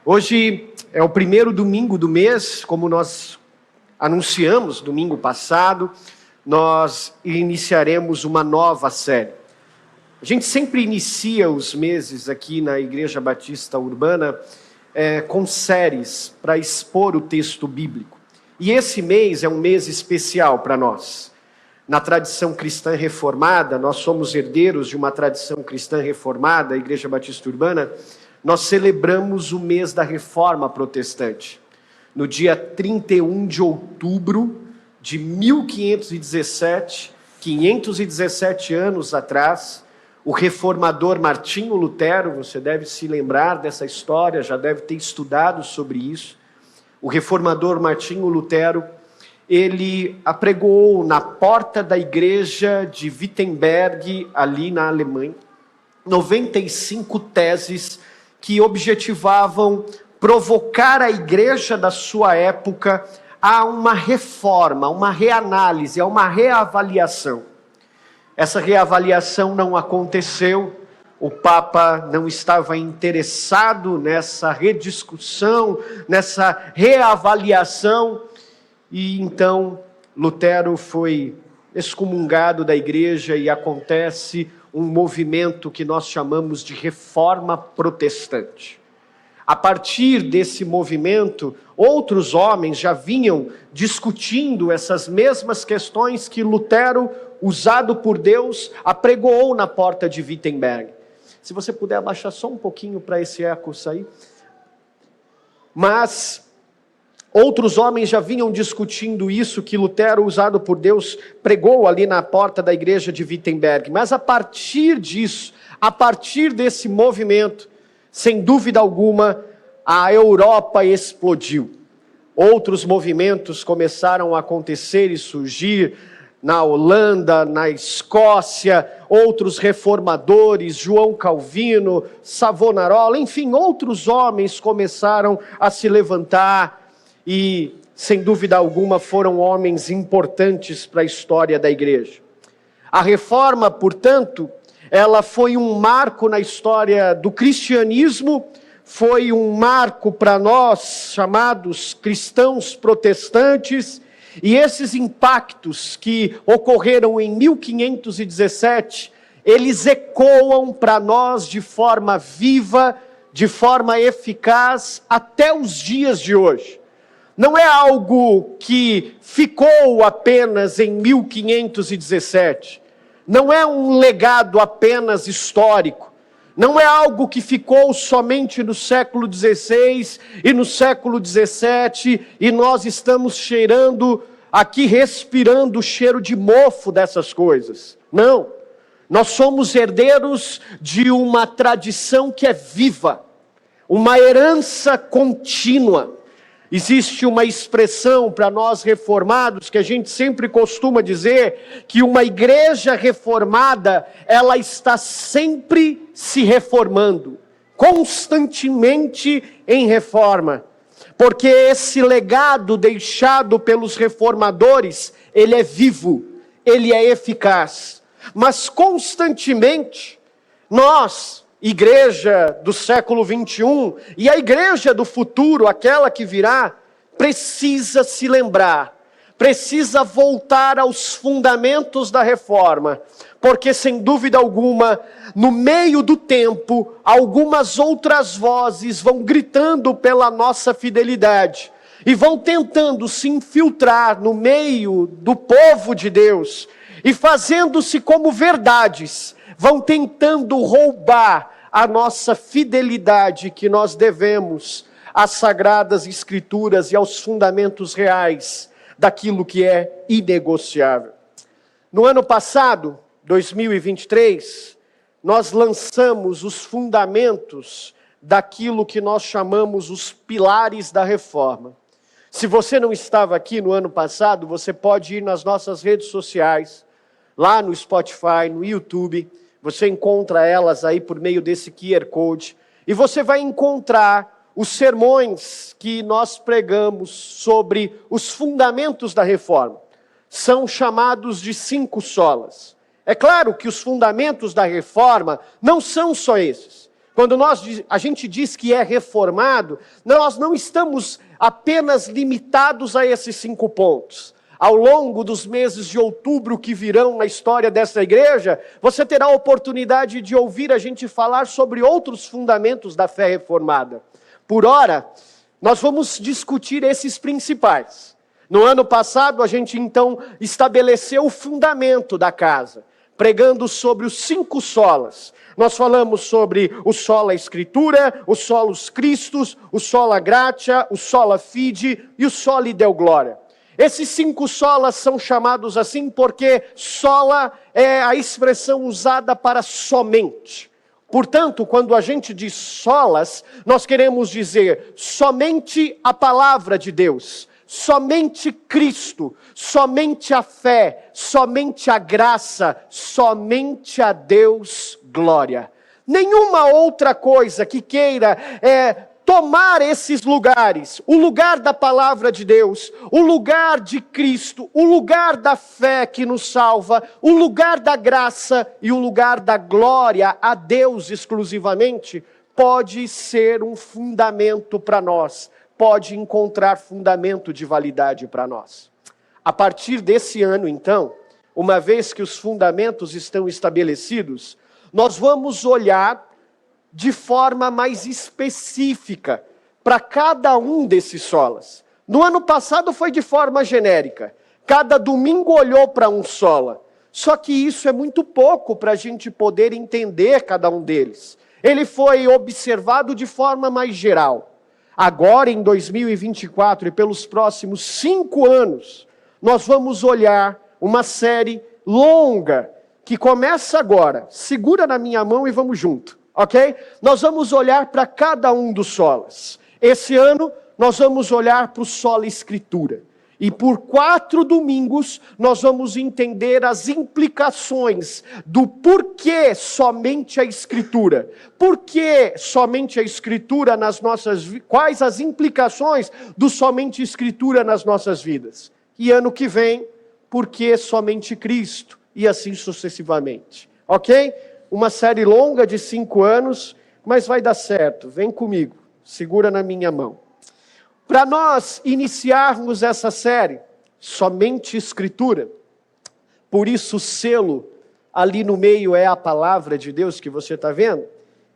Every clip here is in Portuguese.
Hoje é o primeiro domingo do mês, como nós anunciamos domingo passado, nós iniciaremos uma nova série. A gente sempre inicia os meses aqui na Igreja Batista Urbana com séries para expor o texto bíblico. E esse mês é um mês especial para nós. Na tradição cristã reformada, nós somos herdeiros de uma tradição cristã reformada, a Igreja Batista Urbana. Nós celebramos o mês da Reforma Protestante. No dia 31 de outubro de 1517, 517 anos atrás, o reformador Martinho Lutero, você deve se lembrar dessa história, já deve ter estudado sobre isso. O reformador Martinho Lutero, ele apregoou na porta da igreja de Wittenberg, ali na Alemanha, 95 teses que objetivavam provocar a igreja da sua época a uma reforma, uma reanálise, a uma reavaliação. Essa reavaliação não aconteceu, o Papa não estava interessado nessa rediscussão, nessa reavaliação, e então Lutero foi excomungado da igreja e acontece um movimento que nós chamamos de Reforma Protestante. A partir desse movimento, outros homens já vinham discutindo essas mesmas questões que Lutero, usado por Deus, apregoou na porta de Wittenberg. Se você puder abaixar só um pouquinho para esse eco sair. Mas outros homens já vinham discutindo isso que Lutero, usado por Deus, pregou ali na porta da igreja de Wittenberg. Mas a partir disso, a partir desse movimento, sem dúvida alguma, a Europa explodiu. Outros movimentos começaram a acontecer e surgir na Holanda, na Escócia, outros reformadores, João Calvino, Savonarola, enfim, outros homens começaram a se levantar e, sem dúvida alguma, foram homens importantes para a história da igreja. A reforma, portanto, ela foi um marco na história do cristianismo, foi um marco para nós, chamados cristãos protestantes, e esses impactos que ocorreram em 1517, eles ecoam para nós de forma viva, de forma eficaz, até os dias de hoje. Não é algo que ficou apenas em 1517. Não é um legado apenas histórico. Não é algo que ficou somente no século XVI e no século XVII e nós estamos cheirando aqui, respirando o cheiro de mofo dessas coisas. Não. Nós somos herdeiros de uma tradição que é viva, uma herança contínua. Existe uma expressão para nós reformados que a gente sempre costuma dizer que uma igreja reformada, ela está sempre se reformando, constantemente em reforma. Porque esse legado deixado pelos reformadores, ele é vivo, ele é eficaz. Mas constantemente, nós, igreja do século 21 e a igreja do futuro, aquela que virá, precisa se lembrar, precisa voltar aos fundamentos da reforma, porque sem dúvida alguma, no meio do tempo, algumas outras vozes vão gritando pela nossa fidelidade e vão tentando se infiltrar no meio do povo de Deus e fazendo-se como verdades, vão tentando roubar a nossa fidelidade que nós devemos às sagradas escrituras e aos fundamentos reais daquilo que é inegociável. No ano passado, 2023, nós lançamos os fundamentos daquilo que nós chamamos os pilares da reforma. Se você não estava aqui no ano passado, você pode ir nas nossas redes sociais, lá no Spotify, no YouTube. Você encontra elas aí por meio desse QR Code. E você vai encontrar os sermões que nós pregamos sobre os fundamentos da reforma. São chamados de 5 solas. É claro que os fundamentos da reforma não são só esses. Quando a gente diz que é reformado, nós não estamos apenas limitados a esses 5 pontos. Ao longo dos meses de outubro que virão na história dessa igreja, você terá a oportunidade de ouvir a gente falar sobre outros fundamentos da fé reformada. Por ora, nós vamos discutir esses principais. No ano passado, a gente então estabeleceu o fundamento da casa, pregando sobre os 5 solas. Nós falamos sobre o sola Escritura, o solus Christus, o sola gratia, o sola fide e o soli Deo gloria. Esses 5 solas são chamados assim porque sola é a expressão usada para somente. Portanto, quando a gente diz solas, nós queremos dizer somente a palavra de Deus, somente Cristo, somente a fé, somente a graça, somente a Deus glória. Nenhuma outra coisa que queira tomar esses lugares, o lugar da palavra de Deus, o lugar de Cristo, o lugar da fé que nos salva, o lugar da graça e o lugar da glória a Deus exclusivamente, pode ser um fundamento para nós, pode encontrar fundamento de validade para nós. A partir desse ano, então, uma vez que os fundamentos estão estabelecidos, nós vamos olhar de forma mais específica para cada um desses solas. No ano passado foi de forma genérica. Cada domingo olhou para um sola. Só que isso é muito pouco para a gente poder entender cada um deles. Ele foi observado de forma mais geral. Agora, em 2024 e pelos próximos 5 anos, nós vamos olhar uma série longa que começa agora. Segura na minha mão e vamos junto. Ok? Nós vamos olhar para cada um dos solas. Esse ano, nós vamos olhar para o sola Escritura. E por 4 domingos, nós vamos entender as implicações do porquê somente a Escritura. Por que somente a Escritura nas nossas vidas? Quais as implicações do somente Escritura nas nossas vidas? E ano que vem, por que somente Cristo? E assim sucessivamente. Ok? Uma série longa de 5 anos, mas vai dar certo. Vem comigo, segura na minha mão. Para nós iniciarmos essa série, somente Escritura, por isso o selo ali no meio é a palavra de Deus que você está vendo,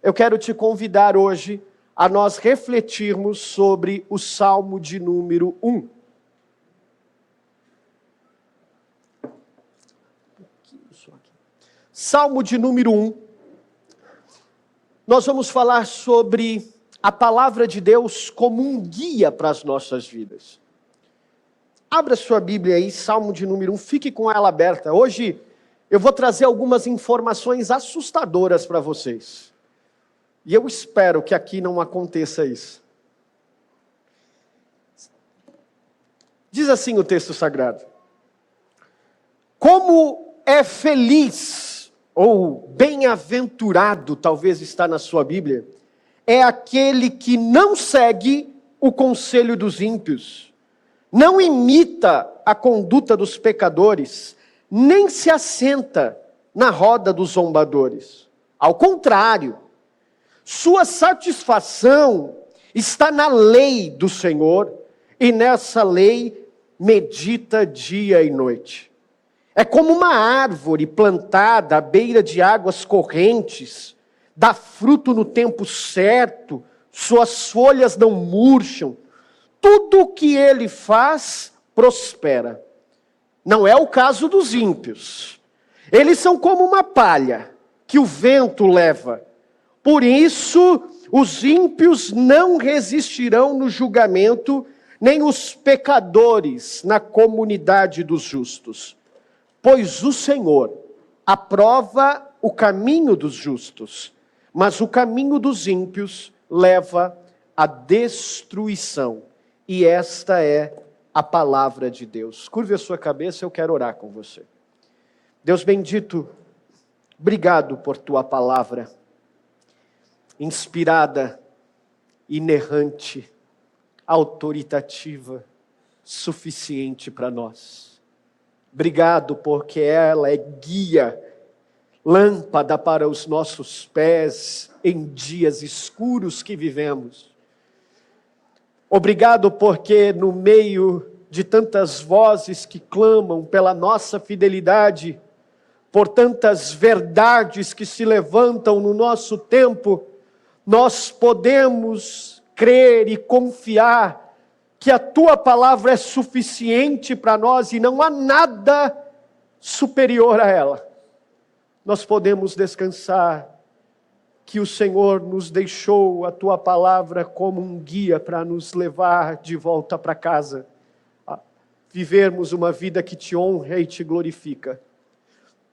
eu quero te convidar hoje a nós refletirmos sobre o Salmo de número 1. Salmo de número 1, nós vamos falar sobre a palavra de Deus como um guia para as nossas vidas. Abra sua Bíblia aí, Salmo de número 1, fique com ela aberta. Hoje eu vou trazer algumas informações assustadoras para vocês. E eu espero que aqui não aconteça isso. Diz assim o texto sagrado: como é feliz, ou bem-aventurado, talvez está na sua Bíblia, é aquele que não segue o conselho dos ímpios, não imita a conduta dos pecadores, nem se assenta na roda dos zombadores. Ao contrário, sua satisfação está na lei do Senhor, e nessa lei medita dia e noite. É como uma árvore plantada à beira de águas correntes, dá fruto no tempo certo, suas folhas não murcham, tudo o que ele faz prospera. Não é o caso dos ímpios. Eles são como uma palha que o vento leva. Por isso, os ímpios não resistirão no julgamento, nem os pecadores na comunidade dos justos. Pois o Senhor aprova o caminho dos justos, mas o caminho dos ímpios leva à destruição. E esta é a palavra de Deus. Curve a sua cabeça, eu quero orar com você. Deus bendito, obrigado por tua palavra, inspirada, inerrante, autoritativa, suficiente para nós. Obrigado porque ela é guia, lâmpada para os nossos pés em dias escuros que vivemos. Obrigado porque no meio de tantas vozes que clamam pela nossa fidelidade, por tantas verdades que se levantam no nosso tempo, nós podemos crer e confiar que a Tua palavra é suficiente para nós e não há nada superior a ela. Nós podemos descansar que o Senhor nos deixou a Tua palavra como um guia para nos levar de volta para casa, a vivermos uma vida que Te honra e Te glorifica.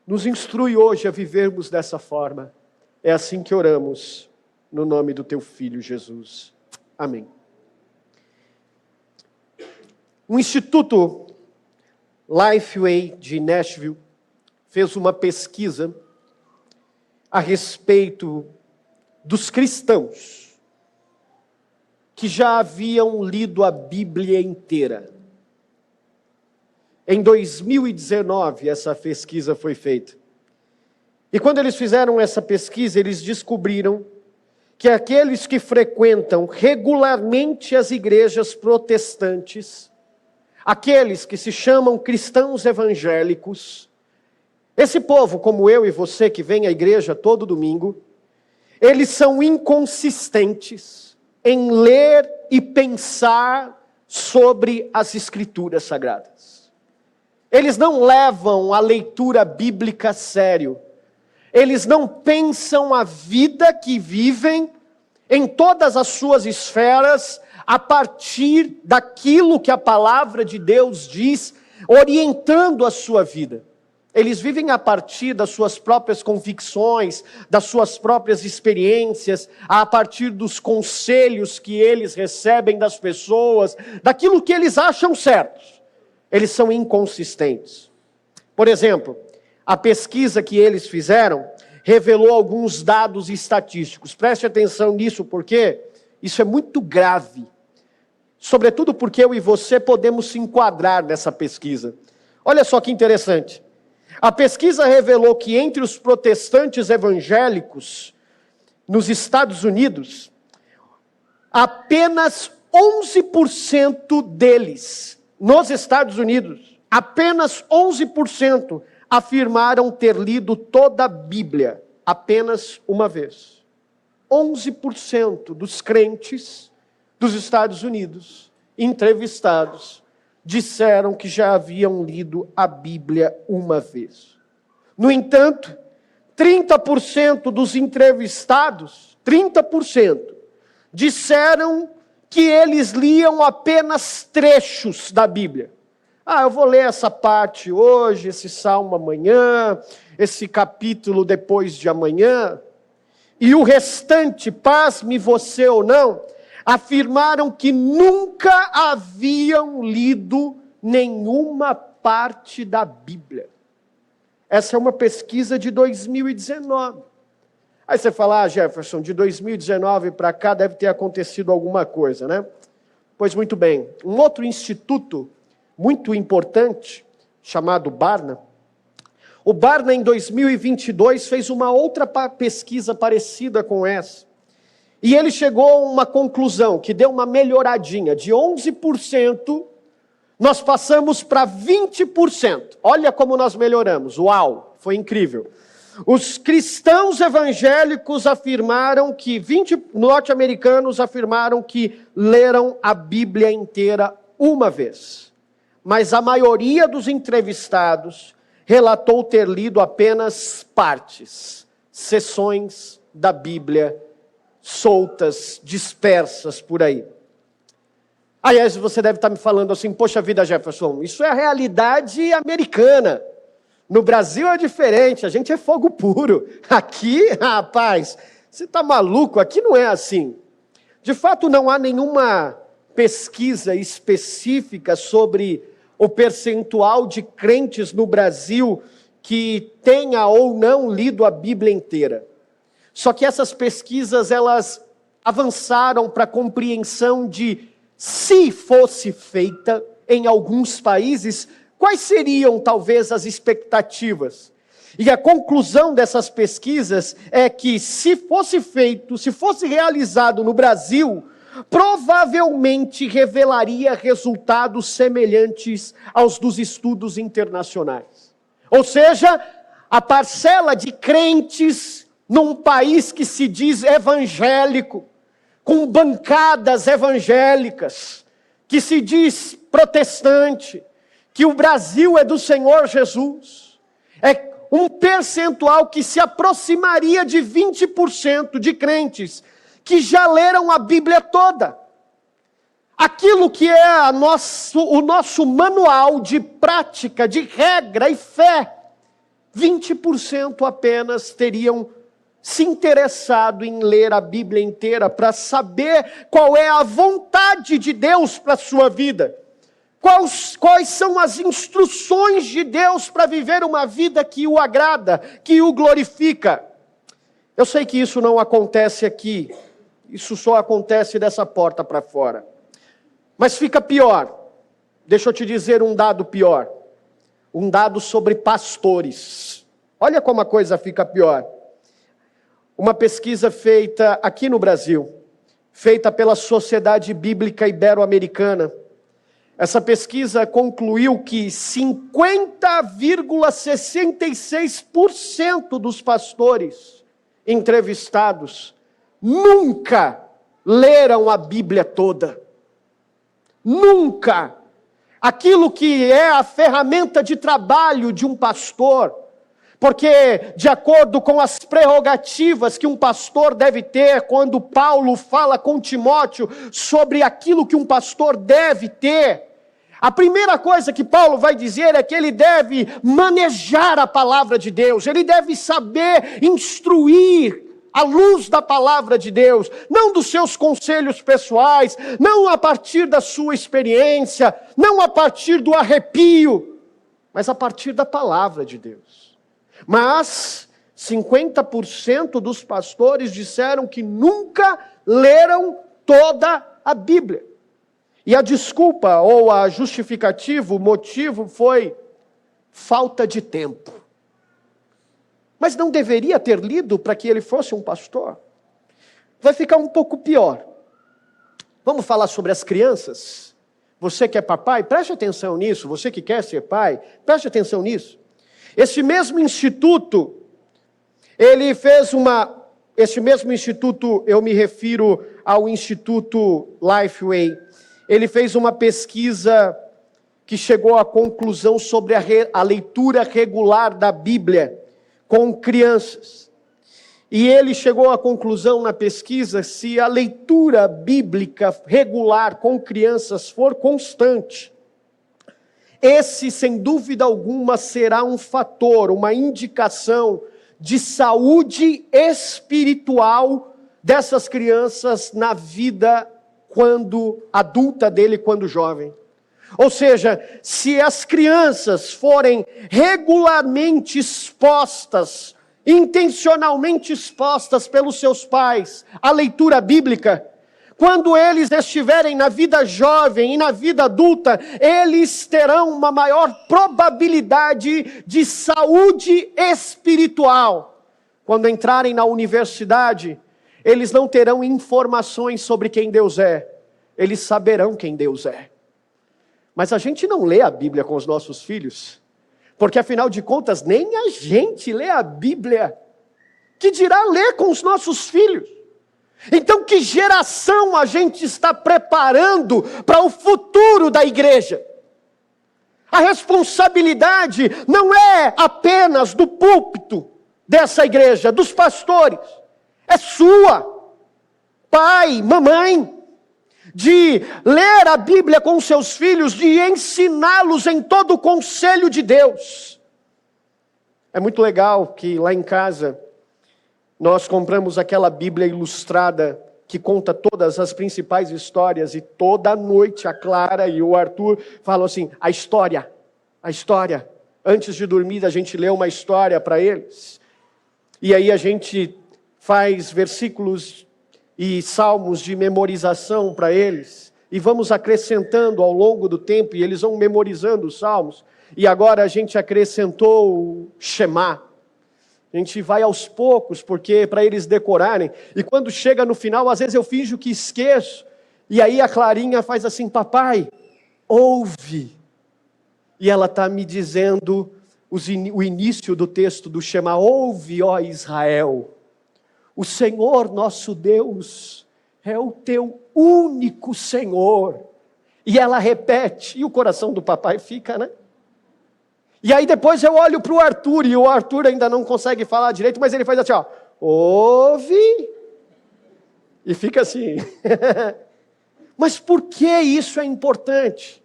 Nos instrui hoje a vivermos dessa forma. É assim que oramos, no nome do Teu Filho Jesus. Amém. O Instituto Lifeway de Nashville fez uma pesquisa a respeito dos cristãos que já haviam lido a Bíblia inteira. Em 2019, essa pesquisa foi feita. E quando eles fizeram essa pesquisa, eles descobriram que aqueles que frequentam regularmente as igrejas protestantes, aqueles que se chamam cristãos evangélicos, esse povo, como eu e você, que vem à igreja todo domingo, eles são inconsistentes em ler e pensar sobre as Escrituras Sagradas. Eles não levam a leitura bíblica a sério. Eles não pensam a vida que vivem em todas as suas esferas a partir daquilo que a palavra de Deus diz, orientando a sua vida. Eles vivem a partir das suas próprias convicções, das suas próprias experiências, a partir dos conselhos que eles recebem das pessoas, daquilo que eles acham certo. Eles são inconsistentes. Por exemplo, a pesquisa que eles fizeram revelou alguns dados estatísticos. Preste atenção nisso, porque isso é muito grave. Sobretudo porque eu e você podemos se enquadrar nessa pesquisa. Olha só que interessante. A pesquisa revelou que entre os protestantes evangélicos nos Estados Unidos, apenas 11% deles, nos Estados Unidos, apenas 11% afirmaram ter lido toda a Bíblia apenas uma vez. 11% dos crentes dos Estados Unidos, entrevistados, disseram que já haviam lido a Bíblia uma vez. No entanto, 30% dos entrevistados, 30%, disseram que eles liam apenas trechos da Bíblia. Eu vou ler essa parte hoje, esse salmo amanhã, esse capítulo depois de amanhã. E o restante, pasme você ou não, afirmaram que nunca haviam lido nenhuma parte da Bíblia. Essa é uma pesquisa de 2019. Aí você fala, Jefferson, de 2019 para cá deve ter acontecido alguma coisa, né? Pois muito bem. Um outro instituto muito importante, chamado Barna, o Barna em 2022 fez uma outra pesquisa parecida com essa. E ele chegou a uma conclusão que deu uma melhoradinha. De 11%, nós passamos para 20%. Olha como nós melhoramos. Uau, foi incrível. Os cristãos evangélicos afirmaram que, 20 norte-americanos afirmaram que leram a Bíblia inteira uma vez. Mas a maioria dos entrevistados relatou ter lido apenas partes, seções da Bíblia soltas, dispersas por aí. Aliás, você deve estar me falando assim, poxa vida, Jefferson, isso é a realidade americana. No Brasil é diferente, a gente é fogo puro. Aqui, rapaz, você está maluco? Aqui não é assim. De fato, não há nenhuma pesquisa específica sobre o percentual de crentes no Brasil que tenha ou não lido a Bíblia inteira. Só que essas pesquisas, elas avançaram para a compreensão de, se fosse feita em alguns países, quais seriam talvez as expectativas? E a conclusão dessas pesquisas é que se fosse realizado no Brasil, provavelmente revelaria resultados semelhantes aos dos estudos internacionais. Ou seja, a parcela de crentes num país que se diz evangélico, com bancadas evangélicas, que se diz protestante, que o Brasil é do Senhor Jesus, é um percentual que se aproximaria de 20% de crentes que já leram a Bíblia toda. Aquilo que é o nosso manual de prática, de regra e fé, 20% apenas teriam se interessado em ler a Bíblia inteira para saber qual é a vontade de Deus para a sua vida. Quais são as instruções de Deus para viver uma vida que o agrada, que o glorifica? Eu sei que isso não acontece aqui, isso só acontece dessa porta para fora. Mas fica pior, deixa eu te dizer um dado pior, um dado sobre pastores. Olha como a coisa fica pior. Uma pesquisa feita aqui no Brasil, feita pela Sociedade Bíblica Ibero-Americana. Essa pesquisa concluiu que 50,66% dos pastores entrevistados nunca leram a Bíblia toda. Nunca. Aquilo que é a ferramenta de trabalho de um pastor, porque de acordo com as prerrogativas que um pastor deve ter, quando Paulo fala com Timóteo sobre aquilo que um pastor deve ter, a primeira coisa que Paulo vai dizer é que ele deve manejar a palavra de Deus, ele deve saber instruir à luz da palavra de Deus, não dos seus conselhos pessoais, não a partir da sua experiência, não a partir do arrepio, mas a partir da palavra de Deus. Mas 50% dos pastores disseram que nunca leram toda a Bíblia. E a desculpa ou a justificativa, o motivo foi falta de tempo. Mas não deveria ter lido para que ele fosse um pastor? Vai ficar um pouco pior. Vamos falar sobre as crianças? Você que é papai, preste atenção nisso. Você que quer ser pai, preste atenção nisso. Esse mesmo instituto, esse mesmo instituto, eu me refiro ao Instituto Lifeway, ele fez uma pesquisa que chegou à conclusão sobre a leitura regular da Bíblia com crianças. E ele chegou à conclusão na pesquisa, se a leitura bíblica regular com crianças for constante, esse, sem dúvida alguma, será um fator, uma indicação de saúde espiritual dessas crianças na vida quando adulta dele, quando jovem. Ou seja, se as crianças forem regularmente expostas, intencionalmente expostas pelos seus pais à leitura bíblica, quando eles estiverem na vida jovem e na vida adulta, eles terão uma maior probabilidade de saúde espiritual. Quando entrarem na universidade, eles não terão informações sobre quem Deus é, eles saberão quem Deus é. Mas a gente não lê a Bíblia com os nossos filhos, porque afinal de contas, nem a gente lê a Bíblia, que dirá ler com os nossos filhos. Então, que geração a gente está preparando para o futuro da igreja? A responsabilidade não é apenas do púlpito dessa igreja, dos pastores, é sua, pai, mamãe, de ler a Bíblia com seus filhos, de ensiná-los em todo o conselho de Deus. É muito legal que lá em casa nós compramos aquela Bíblia ilustrada que conta todas as principais histórias, e toda noite a Clara e o Arthur falam assim, a história. Antes de dormir a gente lê uma história para eles. E aí a gente faz versículos e salmos de memorização para eles, e vamos acrescentando ao longo do tempo, e eles vão memorizando os salmos. E agora a gente acrescentou o Shema, A gente vai aos poucos, porque para eles decorarem. E quando chega no final, às vezes eu finjo que esqueço. E aí a Clarinha faz assim: papai, ouve. E ela está me dizendo o início do texto do Shema: ouve, ó Israel, o Senhor nosso Deus é o teu único Senhor. E ela repete, e o coração do papai fica, né? E aí depois eu olho para o Arthur, e o Arthur ainda não consegue falar direito, mas ele faz assim, ó: ouve, e fica assim. Mas por que isso é importante?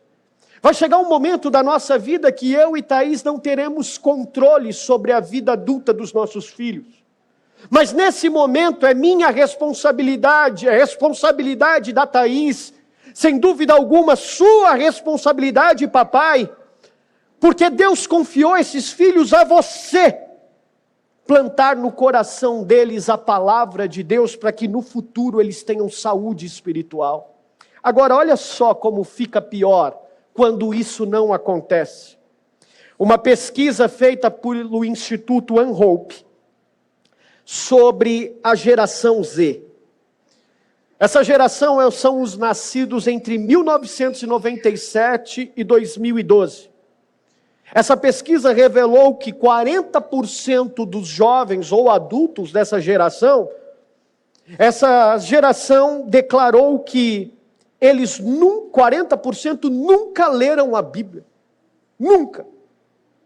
Vai chegar um momento da nossa vida que eu e Thaís não teremos controle sobre a vida adulta dos nossos filhos. Mas nesse momento é minha responsabilidade, é responsabilidade da Thaís, sem dúvida alguma sua responsabilidade, papai, porque Deus confiou esses filhos a você, plantar no coração deles a palavra de Deus, para que no futuro eles tenham saúde espiritual. Agora olha só como fica pior quando isso não acontece. Uma pesquisa feita pelo Instituto One Hope sobre a geração Z. Essa geração são os nascidos entre 1997 e 2012. Essa pesquisa revelou que 40% dos jovens ou adultos dessa geração, essa geração declarou que eles, 40% nunca leram a Bíblia. Nunca.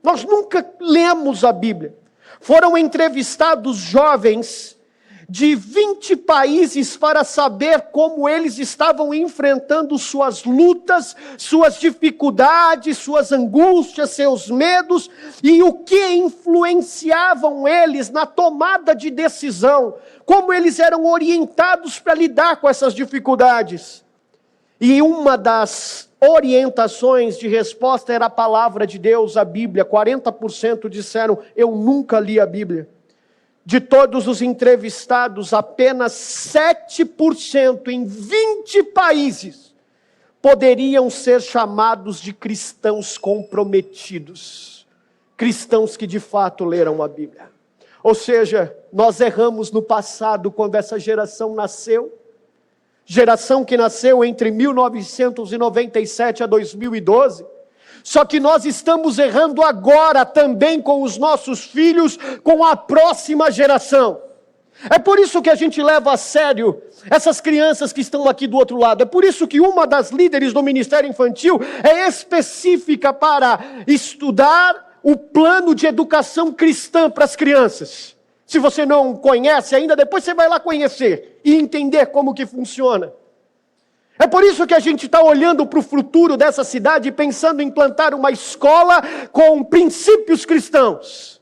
Nós nunca lemos a Bíblia. Foram entrevistados jovens de 20 países para saber como eles estavam enfrentando suas lutas, suas dificuldades, suas angústias, seus medos, e o que influenciavam eles na tomada de decisão, como eles eram orientados para lidar com essas dificuldades. E uma das orientações de resposta era a palavra de Deus, a Bíblia. 40% disseram: eu nunca li a Bíblia. De todos os entrevistados, apenas 7% em 20 países poderiam ser chamados de cristãos comprometidos. Cristãos que de fato leram a Bíblia. Ou seja, nós erramos no passado quando essa geração nasceu. Geração que nasceu entre 1997 a 2012. Só que nós estamos errando agora também com os nossos filhos, com a próxima geração. É por isso que a gente leva a sério essas crianças que estão aqui do outro lado. É por isso que uma das líderes do Ministério Infantil é específica para estudar o plano de educação cristã para as crianças. Se você não conhece ainda, depois você vai lá conhecer e entender como que funciona. É por isso que a gente está olhando para o futuro dessa cidade e pensando em implantar uma escola com princípios cristãos.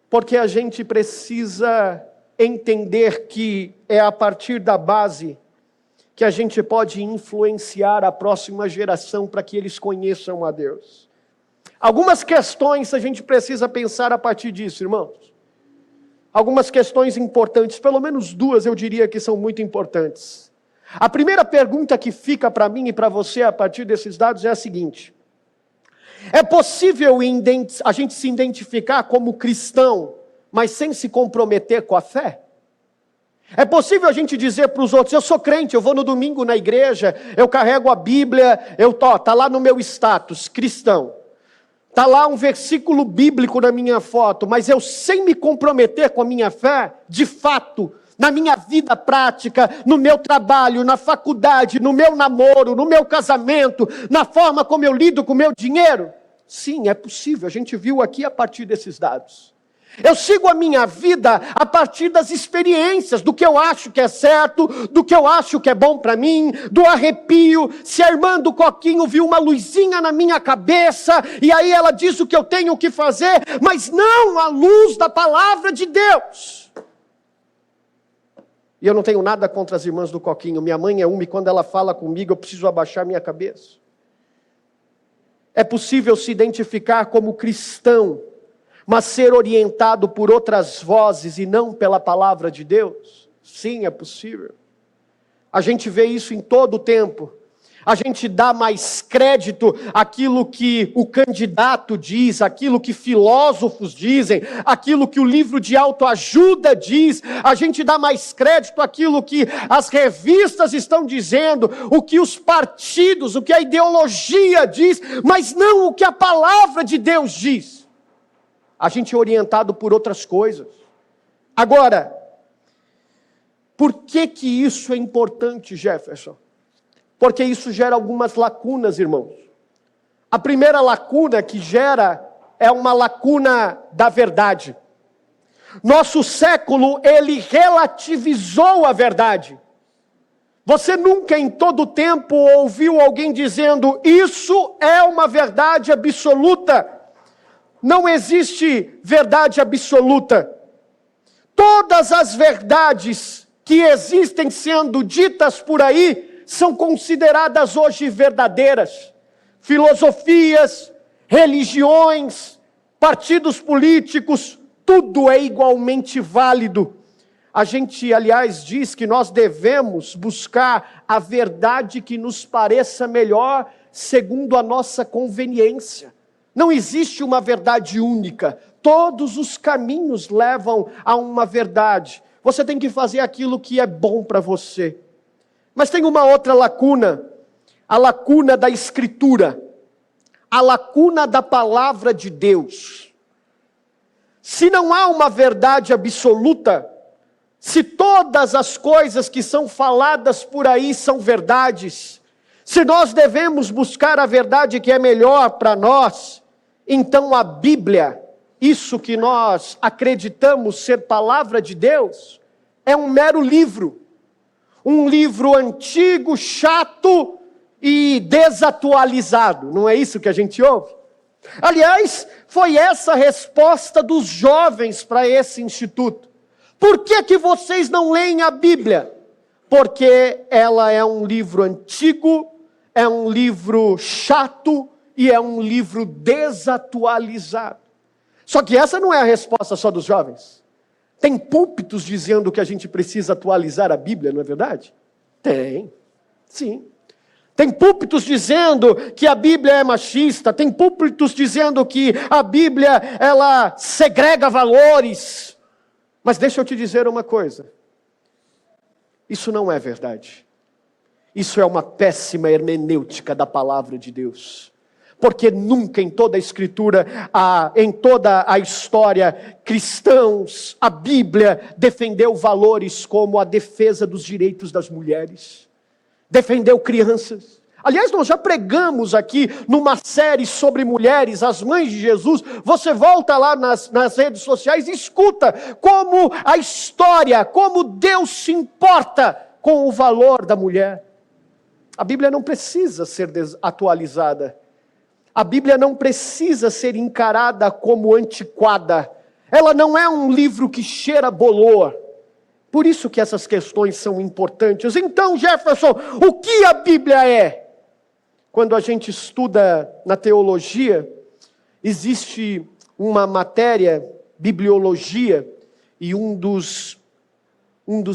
Porque a gente precisa entender que é a partir da base que a gente pode influenciar a próxima geração para que eles conheçam a Deus. Algumas questões a gente precisa pensar a partir disso, irmãos. Algumas questões importantes, pelo menos duas eu diria que são muito importantes. A primeira pergunta que fica para mim e para você a partir desses dados é a seguinte: é possível a gente se identificar como cristão, mas sem se comprometer com a fé? É possível a gente dizer para os outros: eu sou crente, eu vou no domingo na igreja, eu carrego a Bíblia, está lá no meu status, cristão. Está lá um versículo bíblico na minha foto, mas eu sem me comprometer com a minha fé, de fato, na minha vida prática, no meu trabalho, na faculdade, no meu namoro, no meu casamento, na forma como eu lido com o meu dinheiro? Sim, é possível, a gente viu aqui a partir desses dados. Eu sigo a minha vida a partir das experiências, do que eu acho que é certo, do que eu acho que é bom para mim, do arrepio. Se a irmã do Coquinho viu uma luzinha na minha cabeça, e aí ela diz o que eu tenho que fazer, mas não à luz da palavra de Deus. E eu não tenho nada contra as irmãs do Coquinho, minha mãe é uma e quando ela fala comigo eu preciso abaixar minha cabeça. É possível se identificar como cristão, mas ser orientado por outras vozes e não pela palavra de Deus? Sim, é possível. A gente vê isso em todo o tempo. A gente dá mais crédito àquilo que o candidato diz, àquilo que filósofos dizem, àquilo que o livro de autoajuda diz. A gente dá mais crédito àquilo que as revistas estão dizendo, o que os partidos, o que a ideologia diz, mas não o que a palavra de Deus diz. A gente é orientado por outras coisas. Agora, por que isso é importante, Jefferson? Porque isso gera algumas lacunas, irmãos. A primeira lacuna que gera é uma lacuna da verdade. Nosso século, ele relativizou a verdade. Você nunca em todo tempo ouviu alguém dizendo, isso é uma verdade absoluta. Não existe verdade absoluta. Todas as verdades que existem sendo ditas por aí, são consideradas hoje verdadeiras. Filosofias, religiões, partidos políticos, tudo é igualmente válido. A gente, aliás, diz que nós devemos buscar a verdade que nos pareça melhor, segundo a nossa conveniência. Não existe uma verdade única. Todos os caminhos levam a uma verdade. Você tem que fazer aquilo que é bom para você. Mas tem uma outra lacuna, a lacuna da Escritura, a lacuna da palavra de Deus. Se não há uma verdade absoluta, se todas as coisas que são faladas por aí são verdades, se nós devemos buscar a verdade que é melhor para nós, então a Bíblia, isso que nós acreditamos ser palavra de Deus, é um mero livro. Um livro antigo, chato e desatualizado. Não é isso que a gente ouve? Aliás, foi essa a resposta dos jovens para esse instituto. Por que vocês não leem a Bíblia? Porque ela é um livro antigo, é um livro chato e é um livro desatualizado. Só que essa não é a resposta só dos jovens. Tem púlpitos dizendo que a gente precisa atualizar a Bíblia, não é verdade? Tem, sim. Tem púlpitos dizendo que a Bíblia é machista, tem púlpitos dizendo que a Bíblia, ela segrega valores. Mas deixa eu te dizer uma coisa. Isso não é verdade. Isso é uma péssima hermenêutica da palavra de Deus. Porque nunca em toda a Escritura, em toda a história, cristãos, a Bíblia defendeu valores como a defesa dos direitos das mulheres, defendeu crianças. Aliás, nós já pregamos aqui numa série sobre mulheres, as mães de Jesus. Você volta lá nas redes sociais e escuta como a história, como Deus se importa com o valor da mulher. A Bíblia não precisa ser atualizada. A Bíblia não precisa ser encarada como antiquada. Ela não é um livro que cheira bolor. Por isso que essas questões são importantes. Então, Jefferson, o que a Bíblia é? Quando a gente estuda na teologia, existe uma matéria, bibliologia, e um dos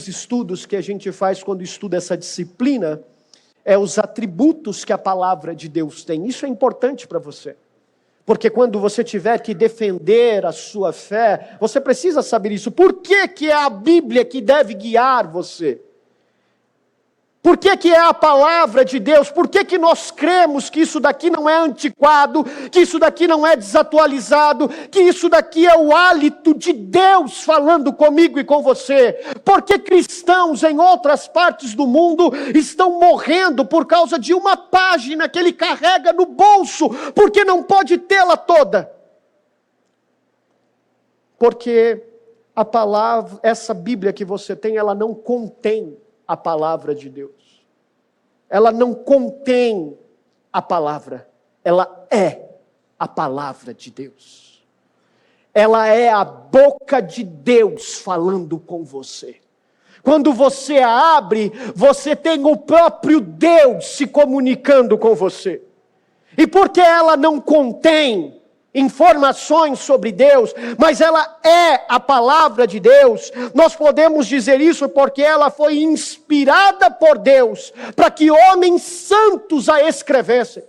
estudos que a gente faz quando estuda essa disciplina é os atributos que a palavra de Deus tem. Isso é importante para você. Porque quando você tiver que defender a sua fé, você precisa saber isso. Por que é a Bíblia que deve guiar você? Por que é a palavra de Deus? Por que nós cremos que isso daqui não é antiquado, que isso daqui não é desatualizado, que isso daqui é o hálito de Deus falando comigo e com você? Porque cristãos em outras partes do mundo estão morrendo por causa de uma página que ele carrega no bolso, porque não pode tê-la toda. Porque a palavra, essa Bíblia que você tem, ela não contém a palavra de Deus. Ela não contém a palavra. Ela é a palavra de Deus. Ela é a boca de Deus falando com você. Quando você a abre, você tem o próprio Deus se comunicando com você. E porque ela não contém informações sobre Deus, mas ela é a palavra de Deus. Nós podemos dizer isso porque ela foi inspirada por Deus, para que homens santos a escrevessem.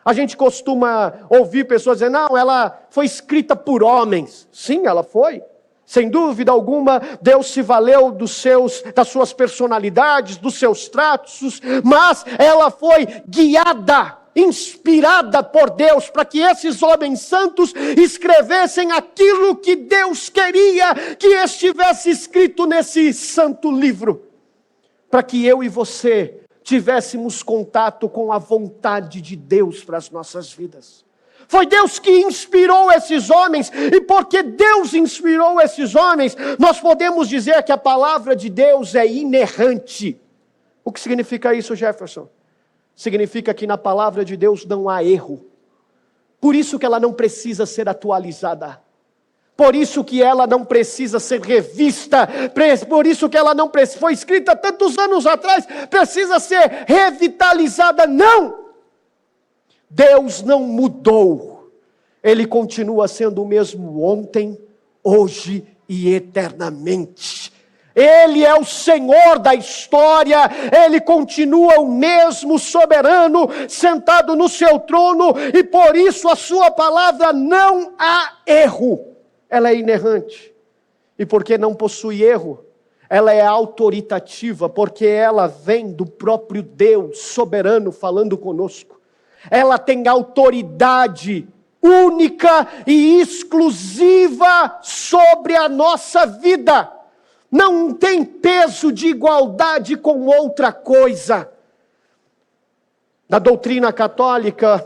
A gente costuma ouvir pessoas dizer, não, ela foi escrita por homens. Sim, ela foi. Sem dúvida alguma, Deus se valeu das suas personalidades, dos seus tratos, mas ela foi guiada, inspirada por Deus, para que esses homens santos escrevessem aquilo que Deus queria que estivesse escrito nesse santo livro, para que eu e você tivéssemos contato com a vontade de Deus para as nossas vidas. Foi Deus que inspirou esses homens, e porque Deus inspirou esses homens, nós podemos dizer que a palavra de Deus é inerrante. O que significa isso, Jefferson? Significa que na palavra de Deus não há erro. Por isso que ela não precisa ser atualizada. Por isso que ela não precisa ser revista. Por isso que ela não foi escrita tantos anos atrás, precisa ser revitalizada. Não! Deus não mudou. Ele continua sendo o mesmo ontem, hoje e eternamente. Ele é o Senhor da história, Ele continua o mesmo soberano, sentado no seu trono, e por isso a sua palavra não há erro. Ela é inerrante. E porque não possui erro, ela é autoritativa, porque ela vem do próprio Deus soberano falando conosco. Ela tem autoridade única e exclusiva sobre a nossa vida. Não tem peso de igualdade com outra coisa. Na doutrina católica,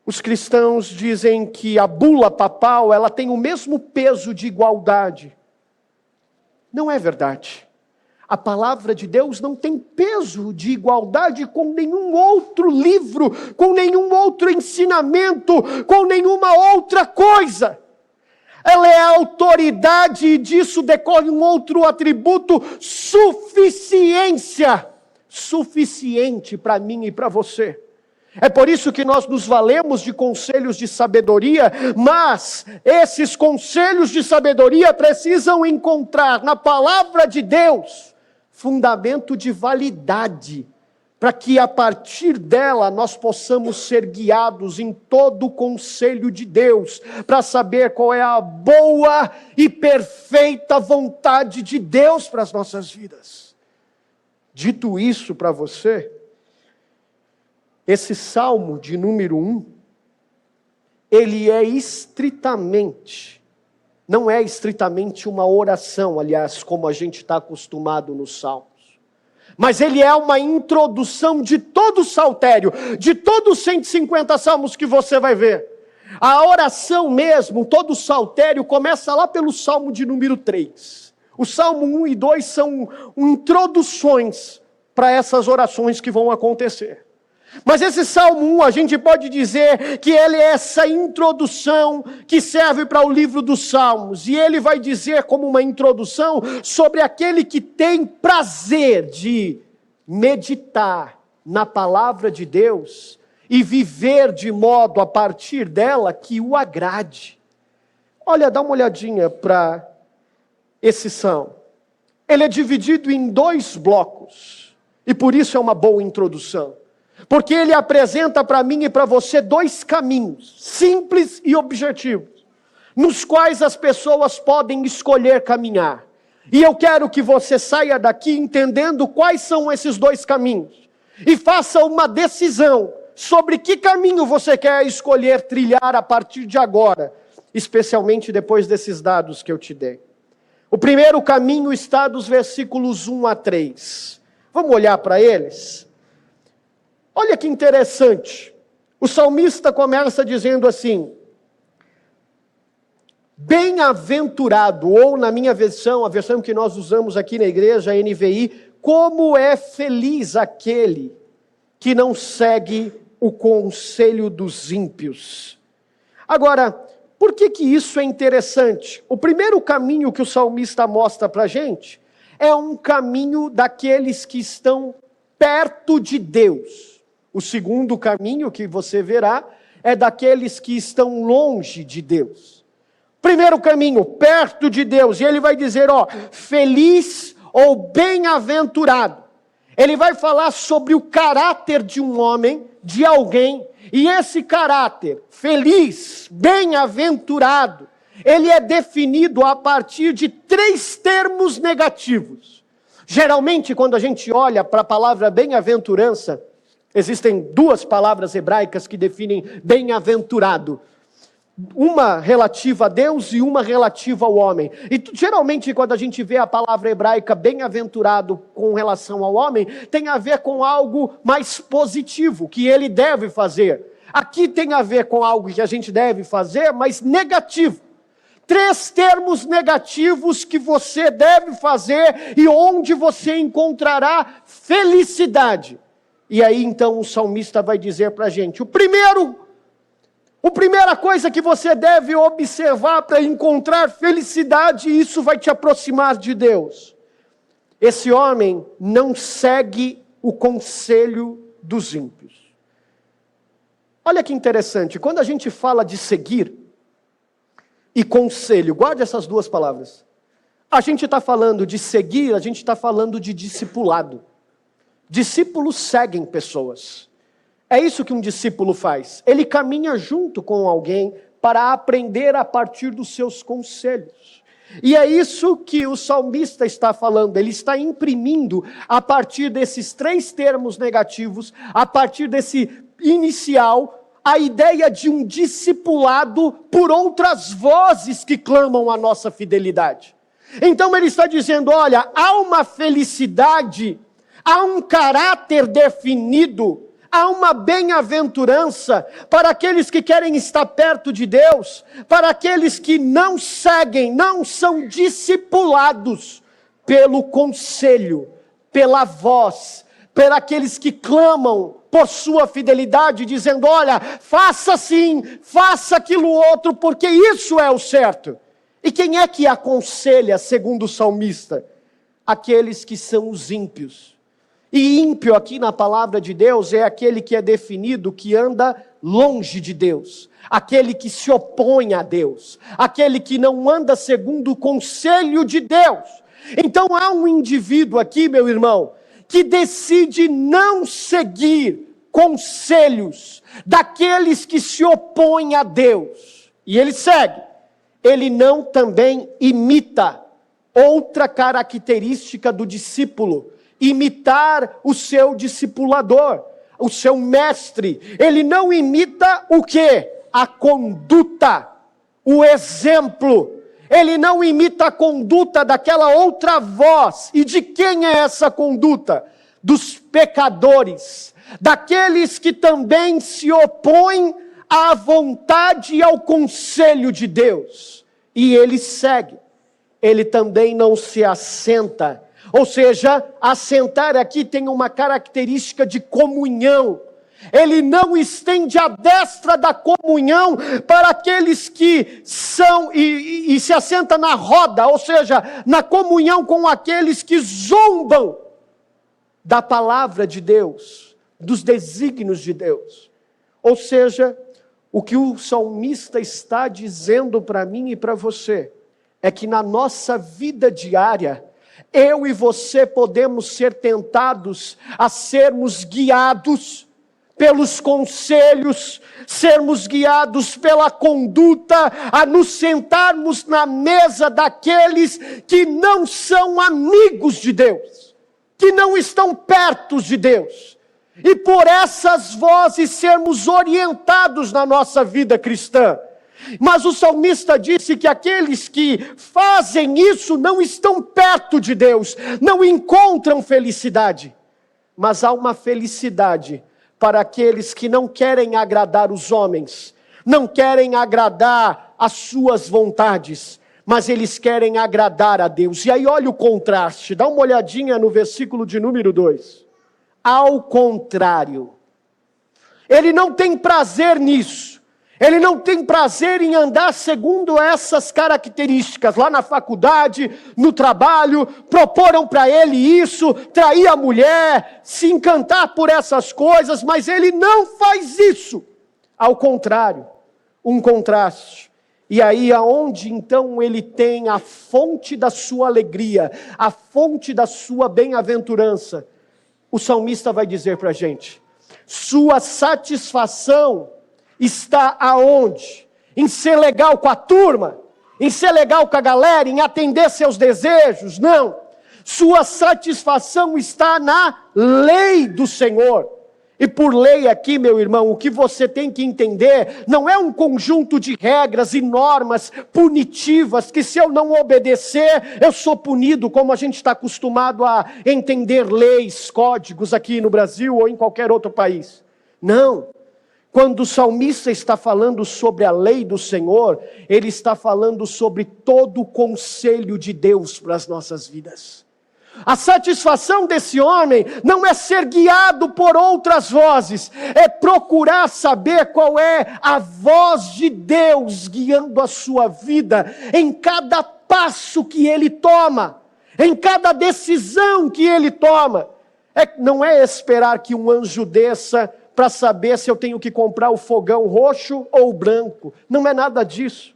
os cristãos dizem que a bula papal, ela tem o mesmo peso de igualdade. Não é verdade. A palavra de Deus não tem peso de igualdade com nenhum outro livro, com nenhum outro ensinamento, com nenhuma outra coisa. Ela é a autoridade, e disso decorre um outro atributo: suficiência. Suficiente para mim e para você. É por isso que nós nos valemos de conselhos de sabedoria, mas esses conselhos de sabedoria precisam encontrar na palavra de Deus fundamento de validade, para que a partir dela nós possamos ser guiados em todo o conselho de Deus, para saber qual é a boa e perfeita vontade de Deus para as nossas vidas. Dito isso para você, esse Salmo de número 1, ele é estritamente, não é estritamente uma oração, aliás, como a gente está acostumado nos Salmos. Mas ele é uma introdução de todo o saltério, de todos os 150 salmos que você vai ver. A oração mesmo, todo o saltério, começa lá pelo Salmo de número 3. O Salmo 1 e 2 são introduções para essas orações que vão acontecer. Mas esse Salmo 1, a gente pode dizer que ele é essa introdução que serve para o livro dos Salmos. E ele vai dizer como uma introdução sobre aquele que tem prazer de meditar na palavra de Deus e viver de modo a partir dela que o agrade. Olha, dá uma olhadinha para esse Salmo. Ele é dividido em 2 blocos. E por isso é uma boa introdução. Porque ele apresenta para mim e para você 2 caminhos, simples e objetivos, nos quais as pessoas podem escolher caminhar. E eu quero que você saia daqui entendendo quais são esses 2 caminhos. E faça uma decisão sobre que caminho você quer escolher trilhar a partir de agora, especialmente depois desses dados que eu te dei. O primeiro caminho está dos versículos 1 a 3. Vamos olhar para eles? Olha que interessante, o salmista começa dizendo assim: bem-aventurado, ou na minha versão, a versão que nós usamos aqui na igreja, a NVI, como é feliz aquele que não segue o conselho dos ímpios. Agora, por que isso é interessante? O primeiro caminho que o salmista mostra para a gente é um caminho daqueles que estão perto de Deus. O segundo caminho que você verá é daqueles que estão longe de Deus. Primeiro caminho, perto de Deus. E ele vai dizer, feliz ou bem-aventurado. Ele vai falar sobre o caráter de um homem, de alguém. E esse caráter, feliz, bem-aventurado, ele é definido a partir de 3 termos negativos. Geralmente, quando a gente olha para a palavra bem-aventurança, existem 2 palavras hebraicas que definem bem-aventurado. Uma relativa a Deus e uma relativa ao homem. E geralmente quando a gente vê a palavra hebraica bem-aventurado com relação ao homem, tem a ver com algo mais positivo, que ele deve fazer. Aqui tem a ver com algo que a gente deve fazer, mas negativo. 3 termos negativos que você deve fazer e onde você encontrará felicidade. E aí então o salmista vai dizer para a gente, a primeira coisa que você deve observar para encontrar felicidade, e isso vai te aproximar de Deus. Esse homem não segue o conselho dos ímpios. Olha que interessante, quando a gente fala de seguir e conselho, guarde essas 2 palavras. A gente está falando de seguir, a gente está falando de discipulado. Discípulos seguem pessoas. É isso que um discípulo faz. Ele caminha junto com alguém para aprender a partir dos seus conselhos. E é isso que o salmista está falando. Ele está imprimindo, a partir desses 3 termos negativos, a partir desse inicial, a ideia de um discipulado por outras vozes que clamam a nossa fidelidade. Então ele está dizendo, olha, há uma felicidade, há um caráter definido, há uma bem-aventurança para aqueles que querem estar perto de Deus, para aqueles que não seguem, não são discipulados pelo conselho, pela voz, por aqueles que clamam por sua fidelidade, dizendo, olha, faça assim, faça aquilo outro, porque isso é o certo. E quem é que aconselha, segundo o salmista? Aqueles que são os ímpios. E ímpio aqui na palavra de Deus é aquele que é definido que anda longe de Deus, aquele que se opõe a Deus, aquele que não anda segundo o conselho de Deus. Então há um indivíduo aqui, meu irmão, que decide não seguir conselhos daqueles que se opõem a Deus. E ele segue. Ele não também imita. Outra característica do discípulo, imitar o seu discipulador, o seu mestre. Ele não imita o quê? A conduta, o exemplo. Ele não imita a conduta daquela outra voz. E de quem é essa conduta? Dos pecadores, daqueles que também se opõem à vontade e ao conselho de Deus. E ele segue. Ele também não se assenta. Ou seja, assentar aqui tem uma característica de comunhão. Ele não estende a destra da comunhão para aqueles que são e se assenta na roda, ou seja, na comunhão com aqueles que zombam da palavra de Deus, dos desígnios de Deus. Ou seja, o que o salmista está dizendo para mim e para você é que na nossa vida diária, eu e você podemos ser tentados a sermos guiados pelos conselhos, sermos guiados pela conduta, a nos sentarmos na mesa daqueles que não são amigos de Deus, que não estão perto de Deus, e por essas vozes sermos orientados na nossa vida cristã. Mas o salmista disse que aqueles que fazem isso não estão perto de Deus, não encontram felicidade. Mas há uma felicidade para aqueles que não querem agradar os homens, não querem agradar as suas vontades, mas eles querem agradar a Deus. E aí olha o contraste, dá uma olhadinha no versículo de número 2. Ao contrário, ele não tem prazer nisso. Ele não tem prazer em andar segundo essas características. Lá na faculdade, no trabalho, proporam para ele isso, trair a mulher, se encantar por essas coisas, mas ele não faz isso. Ao contrário, um contraste. E aí aonde então ele tem a fonte da sua alegria, a fonte da sua bem-aventurança, o salmista vai dizer para a gente, sua satisfação está aonde? Em ser legal com a turma, em ser legal com a galera, em atender seus desejos? Não. Sua satisfação está na lei do Senhor. E por lei aqui, meu irmão, o que você tem que entender não é um conjunto de regras e normas punitivas que se eu não obedecer, eu sou punido, como a gente está acostumado a entender leis, códigos aqui no Brasil ou em qualquer outro país. Não. Quando o salmista está falando sobre a lei do Senhor, ele está falando sobre todo o conselho de Deus para as nossas vidas. A satisfação desse homem não é ser guiado por outras vozes, é procurar saber qual é a voz de Deus guiando a sua vida, em cada passo que ele toma, em cada decisão que ele toma. Não é esperar que um anjo desça para saber se eu tenho que comprar o fogão roxo ou branco, não é nada disso.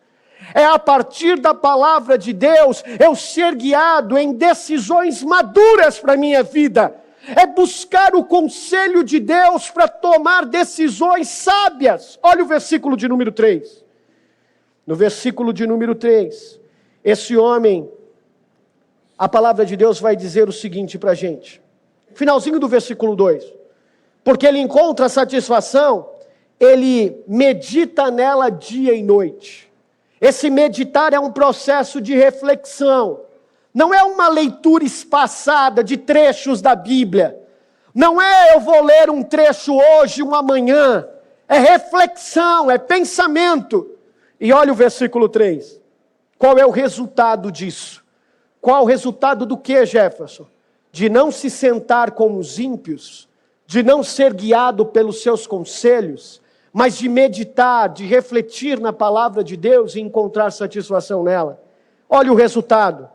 É a partir da palavra de Deus, eu ser guiado em decisões maduras para a minha vida. É buscar o conselho de Deus para tomar decisões sábias. Olha o versículo de número 3. No versículo de número 3, esse homem, a palavra de Deus vai dizer o seguinte para a gente. Finalzinho do versículo 2. Porque ele encontra satisfação, ele medita nela dia e noite. Esse meditar é um processo de reflexão. Não é uma leitura espaçada de trechos da Bíblia. Não é eu vou ler um trecho hoje, um amanhã. É reflexão, é pensamento. E olha o versículo 3. Qual é o resultado disso? Qual o resultado do que, Jefferson? De não se sentar com os ímpios, de não ser guiado pelos seus conselhos, mas de meditar, de refletir na palavra de Deus e encontrar satisfação nela. Olha o resultado.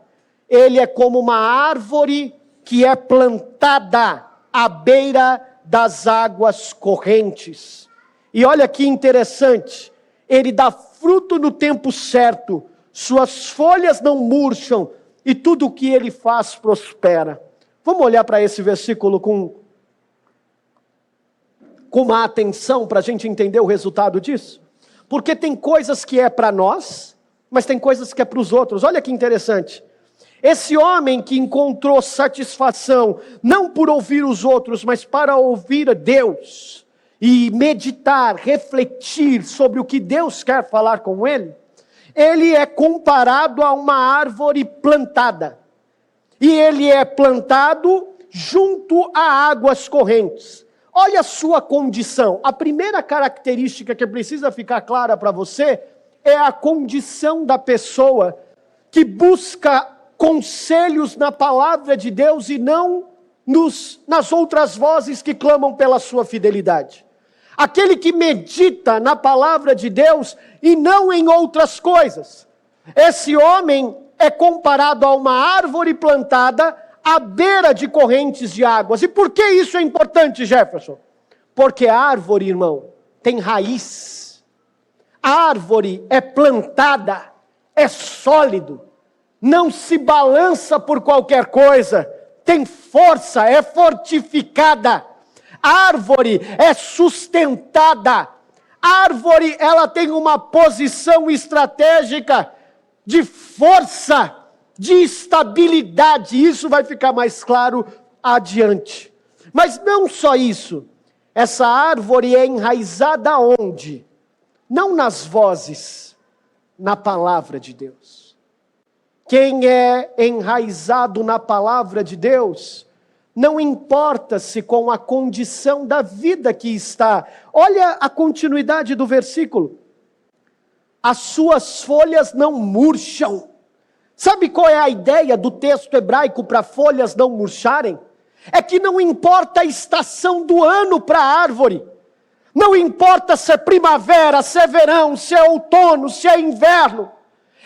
Ele é como uma árvore que é plantada à beira das águas correntes. E olha que interessante, ele dá fruto no tempo certo, suas folhas não murcham e tudo o que ele faz prospera. Vamos olhar para esse versículo com uma atenção para a gente entender o resultado disso? Porque tem coisas que é para nós, mas tem coisas que é para os outros. Olha que interessante. Esse homem que encontrou satisfação, não por ouvir os outros, mas para ouvir a Deus, e meditar, refletir sobre o que Deus quer falar com ele, ele é comparado a uma árvore plantada. E ele é plantado junto a águas correntes. Olha a sua condição. A primeira característica que precisa ficar clara para você é a condição da pessoa que busca conselhos na palavra de Deus e não nas outras vozes que clamam pela sua fidelidade. Aquele que medita na palavra de Deus e não em outras coisas. Esse homem é comparado a uma árvore plantada à beira de correntes de águas. E por que isso é importante, Jefferson? Porque a árvore, irmão, tem raiz. A árvore é plantada, é sólido, não se balança por qualquer coisa, tem força, é fortificada. A árvore é sustentada. A árvore, ela tem uma posição estratégica de força, de estabilidade. Isso vai ficar mais claro adiante. Mas não só isso. Essa árvore é enraizada onde? Não nas vozes, na palavra de Deus. Quem é enraizado na palavra de Deus, não importa-se com a condição da vida que está. Olha a continuidade do versículo. As suas folhas não murcham. Sabe qual é a ideia do texto hebraico para folhas não murcharem? É que não importa a estação do ano para a árvore. Não importa se é primavera, se é verão, se é outono, se é inverno.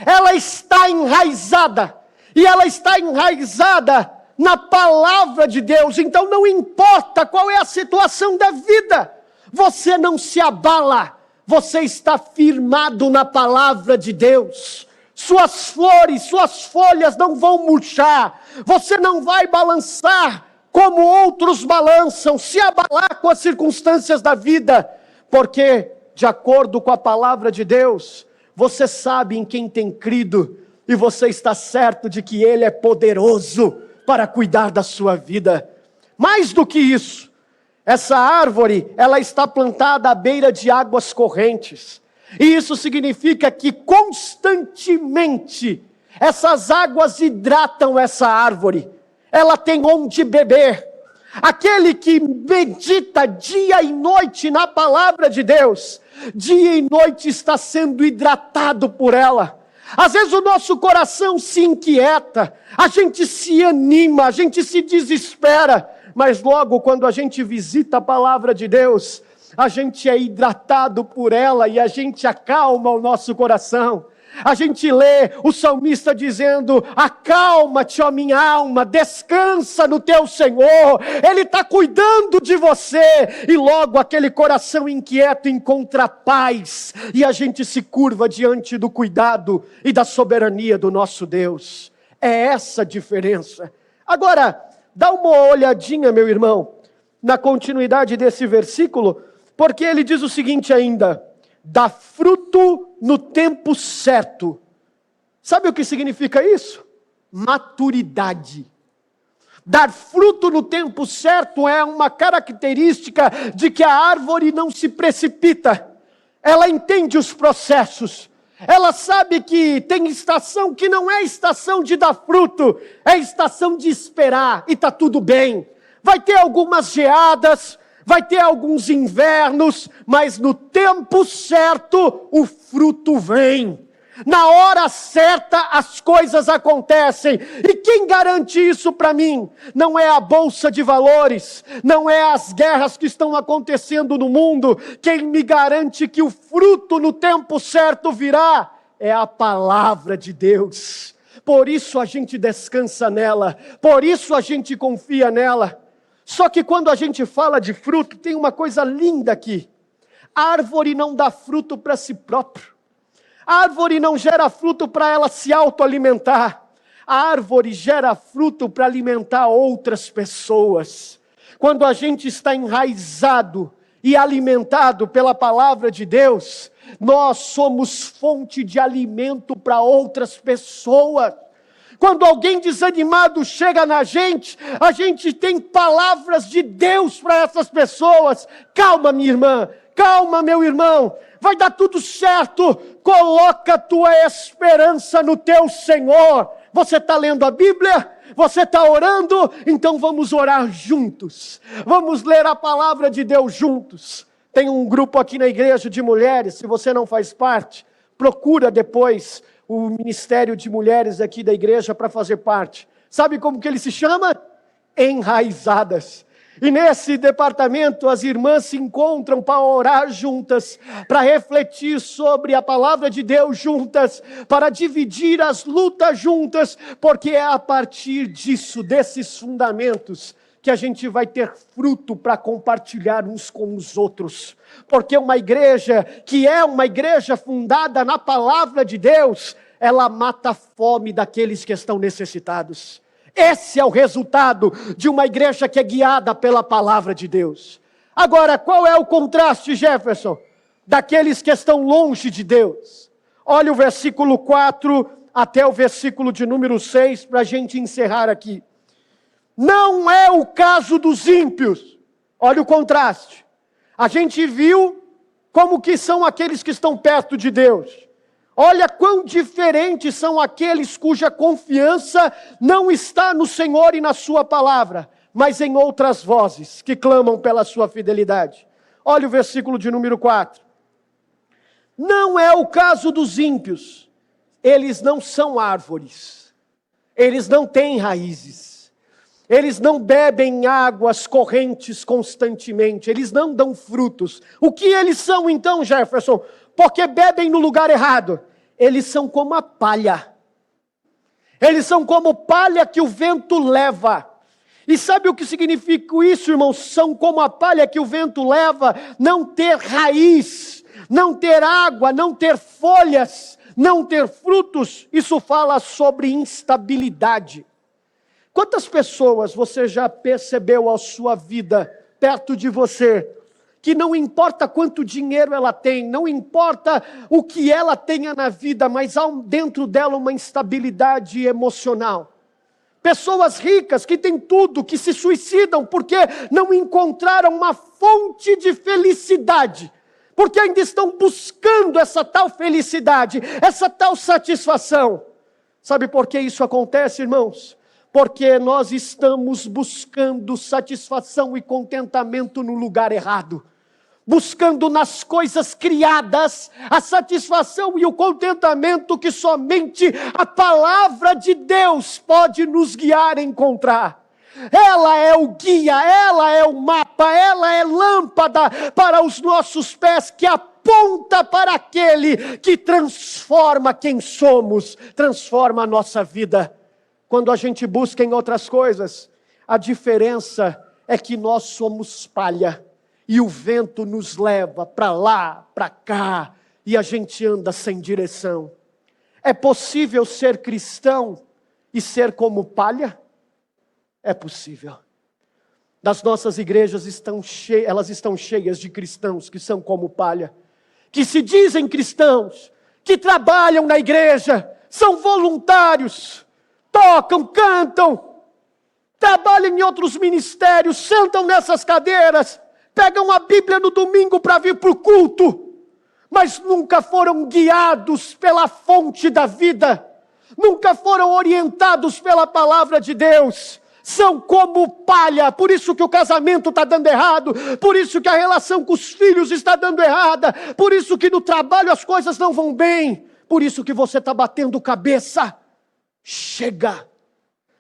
Ela está enraizada. E ela está enraizada na palavra de Deus. Então não importa qual é a situação da vida. Você não se abala. você está firmado na palavra de Deus. Suas flores, suas folhas não vão murchar. Você não vai balançar como outros balançam, se abalar com as circunstâncias da vida, porque, de acordo com a palavra de Deus, você sabe em quem tem crido, e você está certo de que Ele é poderoso para cuidar da sua vida. Mais do que isso, essa árvore, ela está plantada à beira de águas correntes, e isso significa que constantemente essas águas hidratam essa árvore, ela tem onde beber. Aquele que medita dia e noite na palavra de Deus, dia e noite está sendo hidratado por ela. Às vezes o nosso coração se inquieta, a gente se anima, a gente se desespera, mas logo quando a gente visita a palavra de Deus, a gente é hidratado por ela e a gente acalma o nosso coração. A gente lê o salmista dizendo: acalma-te, ó minha alma, descansa no teu Senhor, Ele está cuidando de você. E logo aquele coração inquieto encontra paz, e a gente se curva diante do cuidado e da soberania do nosso Deus. É essa a diferença. Agora, dá uma olhadinha, meu irmão, na continuidade desse versículo, porque ele diz o seguinte ainda: dá fruto no tempo certo. Sabe o que significa isso? Maturidade. Dar fruto no tempo certo é uma característica de que a árvore não se precipita. Ela entende os processos. Ela sabe que tem estação que não é estação de dar fruto, é estação de esperar, e está tudo bem. Vai ter algumas geadas, vai ter alguns invernos, mas no tempo certo o fruto vem. Na hora certa as coisas acontecem. E quem garante isso para mim? Não é a bolsa de valores, não é as guerras que estão acontecendo no mundo. Quem me garante que o fruto no tempo certo virá é a palavra de Deus. Por isso a gente descansa nela, por isso a gente confia nela. Só que quando a gente fala de fruto, tem uma coisa linda aqui. A árvore não dá fruto para si próprio. A árvore não gera fruto para ela se autoalimentar. A árvore gera fruto para alimentar outras pessoas. Quando a gente está enraizado e alimentado pela palavra de Deus, nós somos fonte de alimento para outras pessoas. Quando alguém desanimado chega na gente, a gente tem palavras de Deus para essas pessoas. Calma, minha irmã, calma, meu irmão, vai dar tudo certo. Coloca a tua esperança no teu Senhor. Você está lendo a Bíblia? Você está orando? Então vamos orar juntos. Vamos ler a palavra de Deus juntos. Tem um grupo aqui na igreja de mulheres, se você não faz parte, procura depois o Ministério de Mulheres aqui da igreja para fazer parte. Sabe como que ele se chama? Enraizadas. E nesse departamento as irmãs se encontram para orar juntas, para refletir sobre a palavra de Deus juntas, para dividir as lutas juntas, porque é a partir disso, desses fundamentos, que a gente vai ter fruto para compartilhar uns com os outros. Porque uma igreja que é uma igreja fundada na palavra de Deus, ela mata a fome daqueles que estão necessitados. Esse é o resultado de uma igreja que é guiada pela palavra de Deus. Agora, qual é o contraste, Jefferson, daqueles que estão longe de Deus? Olha o versículo 4 até o versículo de número 6, para a gente encerrar aqui. Não é o caso dos ímpios. Olha o contraste. A gente viu como que são aqueles que estão perto de Deus. Olha quão diferentes são aqueles cuja confiança não está no Senhor e na sua palavra, mas em outras vozes que clamam pela sua fidelidade. Olha o versículo de número 4. Não é o caso dos ímpios. Eles não são árvores. Eles não têm raízes. Eles não bebem águas correntes constantemente, eles não dão frutos. O que eles são então, Jefferson? Porque bebem no lugar errado. Eles são como a palha. Eles são como palha que o vento leva. E sabe o que significa isso, irmãos? São como a palha que o vento leva, não ter raiz, Não ter água, não ter folhas, não ter frutos, isso fala sobre instabilidade. Quantas pessoas você já percebeu a sua vida, perto de você, que não importa quanto dinheiro ela tem, não importa o que ela tenha na vida, mas há dentro dela uma instabilidade emocional. Pessoas ricas que têm tudo, que se suicidam porque não encontraram uma fonte de felicidade, porque ainda estão buscando essa tal felicidade, essa tal satisfação. Sabe por que isso acontece, irmãos? Porque nós estamos buscando satisfação e contentamento no lugar errado. Buscando nas coisas criadas a satisfação e o contentamento que somente a palavra de Deus pode nos guiar a encontrar. Ela é o guia, ela é o mapa, ela é lâmpada para os nossos pés, que aponta para aquele que transforma quem somos, transforma a nossa vida. Quando a gente busca em outras coisas, a diferença é que nós somos palha. E o vento nos leva para lá, para cá, e a gente anda sem direção. É possível ser cristão e ser como palha? É possível. Das nossas igrejas elas estão cheias de cristãos que são como palha, que se dizem cristãos, que trabalham na igreja, são voluntários, tocam, cantam, trabalham em outros ministérios, sentam nessas cadeiras, pegam a Bíblia no domingo para vir para o culto, mas nunca foram guiados pela fonte da vida, nunca foram orientados pela palavra de Deus, são como palha. Por isso que o casamento está dando errado, por isso que a relação com os filhos está dando errada, por isso que no trabalho as coisas não vão bem, por isso que você está batendo cabeça. Chega!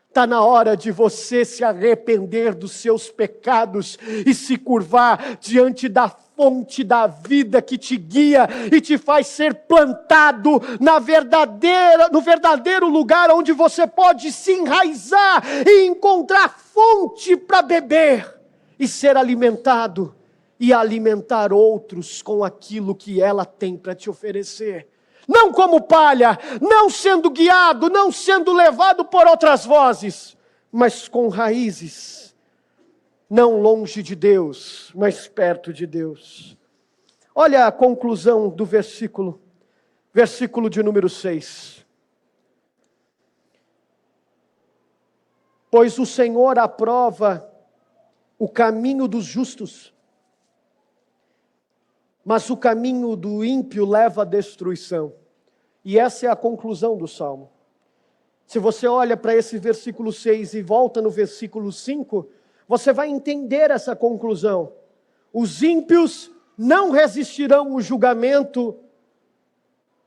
Está na hora de você se arrepender dos seus pecados e se curvar diante da fonte da vida que te guia e te faz ser plantado no verdadeiro lugar onde você pode se enraizar e encontrar fonte para beber e ser alimentado e alimentar outros com aquilo que ela tem para te oferecer. Não como palha, não sendo guiado, não sendo levado por outras vozes, mas com raízes, não longe de Deus, mas perto de Deus. Olha a conclusão do versículo de número 6. Pois o Senhor aprova o caminho dos justos, mas o caminho do ímpio leva à destruição. E essa é a conclusão do Salmo. Se você olha para esse versículo 6 e volta no versículo 5, você vai entender essa conclusão. Os ímpios não resistirão o julgamento,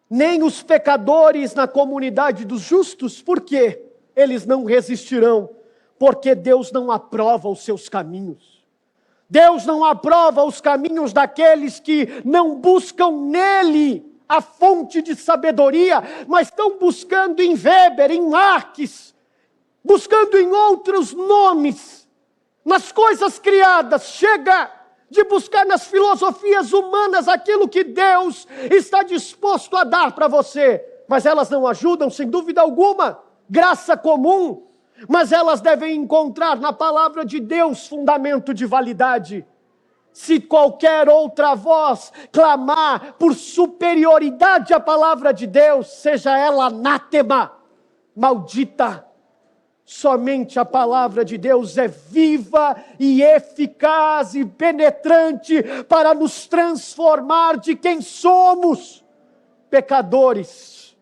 nem os pecadores na comunidade dos justos. Por quê? Eles não resistirão, porque Deus não aprova os seus caminhos. Deus não aprova os caminhos daqueles que não buscam nele a fonte de sabedoria, mas estão buscando em Weber, em Marx, buscando em outros nomes, nas coisas criadas. Chega de buscar nas filosofias humanas aquilo que Deus está disposto a dar para você, mas elas não ajudam, sem dúvida alguma, graça comum, mas elas devem encontrar na palavra de Deus fundamento de validade. Se qualquer outra voz clamar por superioridade à palavra de Deus, seja ela anátema, maldita. Somente a palavra de Deus é viva e eficaz e penetrante para nos transformar de quem somos, pecadores,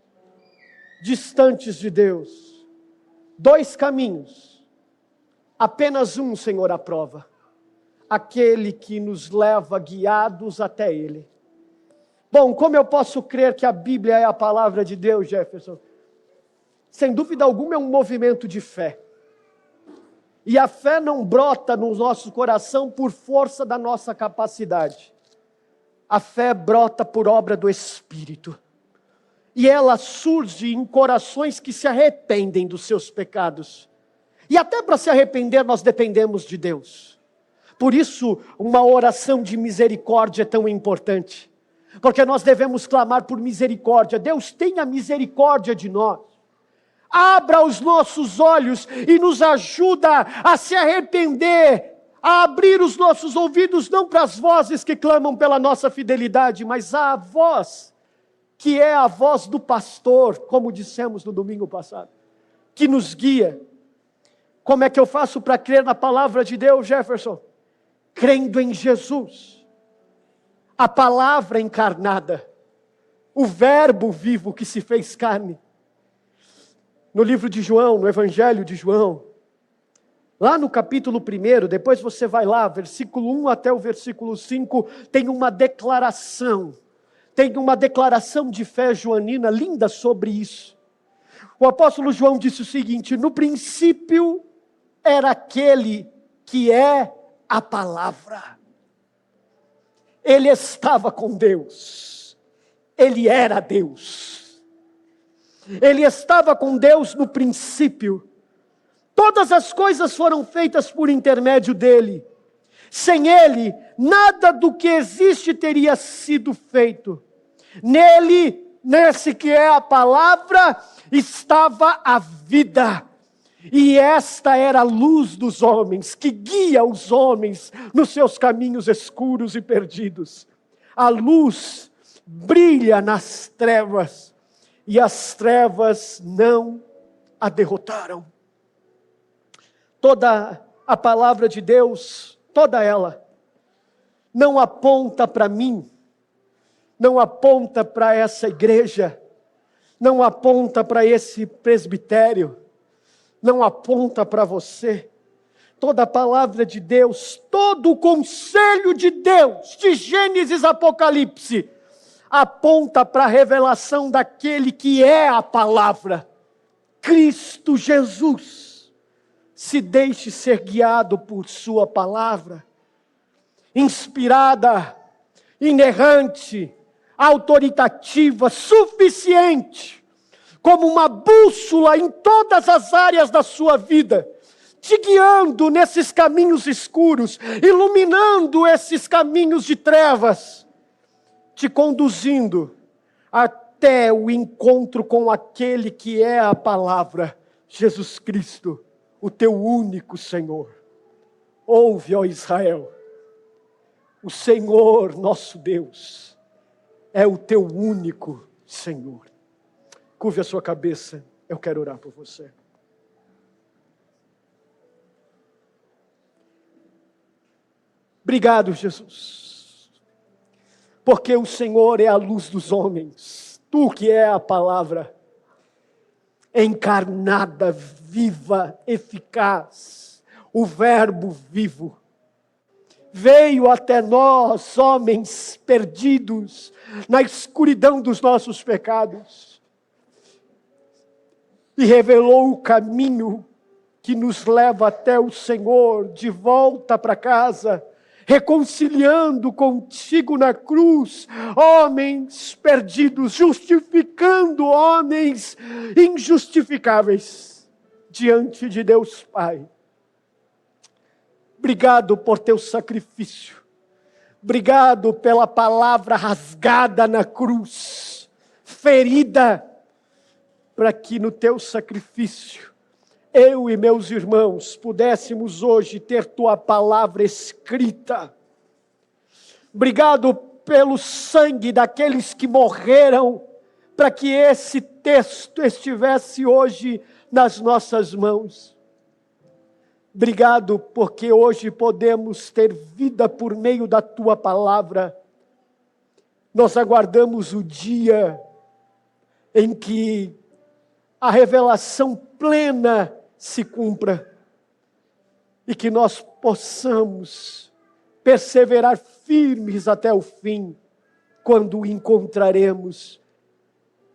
distantes de Deus. 2 caminhos, apenas um, Senhor, aprova. Aquele que nos leva guiados até Ele. Bom, como eu posso crer que a Bíblia é a palavra de Deus, Jefferson? Sem dúvida alguma é um movimento de fé. E a fé não brota no nosso coração por força da nossa capacidade. A fé brota por obra do Espírito. E ela surge em corações que se arrependem dos seus pecados. E até para se arrepender nós dependemos de Deus. Por isso, uma oração de misericórdia é tão importante. porque nós devemos clamar por misericórdia. Deus tenha misericórdia de nós. Abra os nossos olhos e nos ajuda a se arrepender, a abrir os nossos ouvidos não para as vozes que clamam pela nossa fidelidade, mas à voz que é a voz do pastor, como dissemos no domingo passado, que nos guia. Como é que eu faço para crer na palavra de Deus, Jefferson? Crendo em Jesus, a palavra encarnada, o verbo vivo que se fez carne. No livro de João, no Evangelho de João, lá no capítulo 1, depois você vai lá, versículo 1 até o versículo 5, tem uma declaração de fé joanina linda sobre isso. O apóstolo João disse o seguinte: no princípio era aquele que é a palavra. Ele estava com Deus, ele era Deus. Ele estava com Deus no princípio. Todas as coisas foram feitas por intermédio dele. Sem ele, nada do que existe teria sido feito. Nele, nesse que é a palavra, estava a vida. E esta era a luz dos homens, que guia os homens nos seus caminhos escuros e perdidos. A luz brilha nas trevas, e as trevas não a derrotaram. Toda a palavra de Deus, toda ela, não aponta para mim, não aponta para essa igreja, não aponta para esse presbitério, não aponta para você. Toda a palavra de Deus, todo o conselho de Deus, de Gênesis a Apocalipse, aponta para a revelação daquele que é a palavra, Cristo Jesus. Se deixe ser guiado por sua palavra, inspirada, inerrante, autoritativa, suficiente, como uma bússola em todas as áreas da sua vida, te guiando nesses caminhos escuros, iluminando esses caminhos de trevas, te conduzindo até o encontro com aquele que é a palavra, Jesus Cristo, o teu único Senhor. Ouve, ó Israel, o Senhor nosso Deus é o teu único Senhor. Curve a sua cabeça, eu quero orar por você. Obrigado, Jesus, porque o Senhor é a luz dos homens, tu que é a palavra encarnada, viva, eficaz, o verbo vivo, veio até nós, homens perdidos na escuridão dos nossos pecados, e revelou o caminho que nos leva até o Senhor, de volta para casa, reconciliando contigo na cruz, homens perdidos, justificando homens injustificáveis diante de Deus Pai. Obrigado por teu sacrifício, obrigado pela palavra rasgada na cruz, ferida, para que no teu sacrifício, eu e meus irmãos pudéssemos hoje ter tua palavra escrita. Obrigado pelo sangue daqueles que morreram, para que esse texto estivesse hoje nas nossas mãos. Obrigado porque hoje podemos ter vida por meio da tua palavra. Nós aguardamos o dia em que a revelação plena se cumpra e que nós possamos perseverar firmes até o fim, quando o encontraremos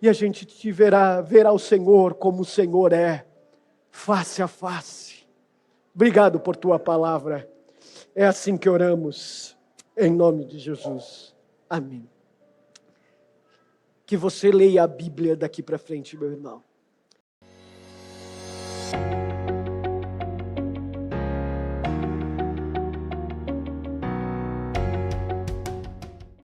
e a gente verá o Senhor como o Senhor é, face a face. Obrigado por tua palavra. É assim que oramos, em nome de Jesus. Amém. Que você leia a Bíblia daqui para frente, meu irmão.